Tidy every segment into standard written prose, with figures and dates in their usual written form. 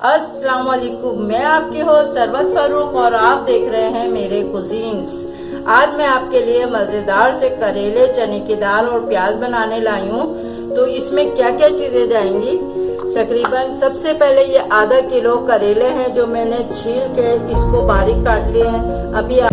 अस्सलाम वालेकुम, मैं आपकी हो सरवत फरूख और आप देख रहे हैं मेरे कुजीन्स। आज मैं आपके लिए मजेदार से करेले, चने की दाल और प्याज बनाने लाई हूँ। तो इसमें क्या क्या चीजें जाएंगी, तकरीबन सबसे पहले ये आधा किलो करेले हैं जो मैंने छील के इसको बारीक काट लिए हैं। अभी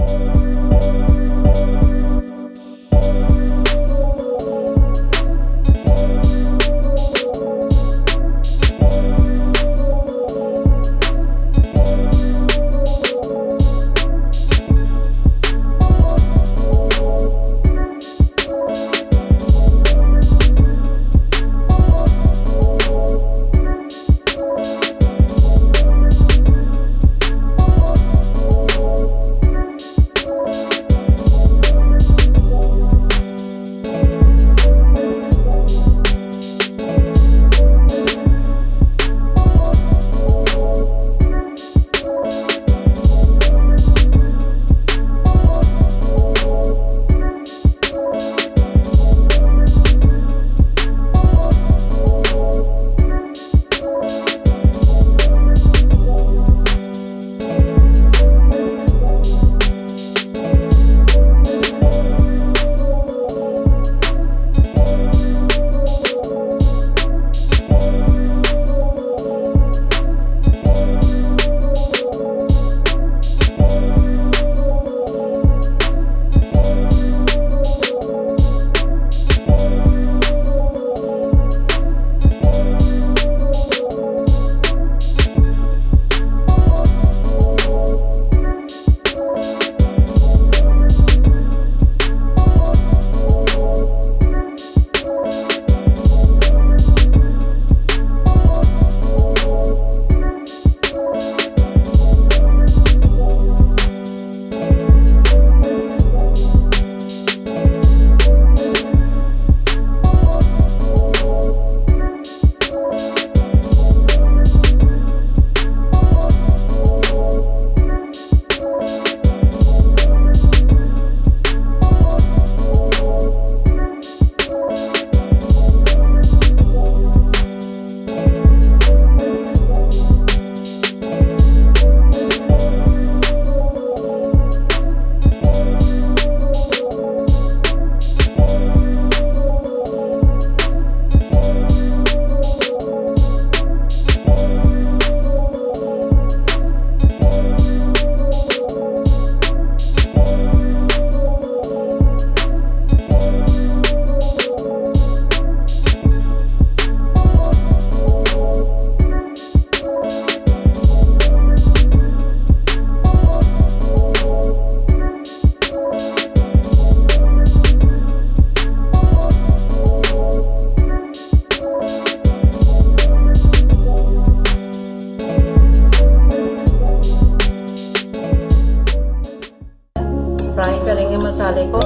फ्राई करेंगे मसाले को,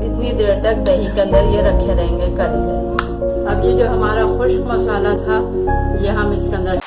इतनी देर तक दही के अंदर ये रखे रहेंगे करेले। अब ये जो हमारा खुश्क मसाला था ये हम इसके अंदर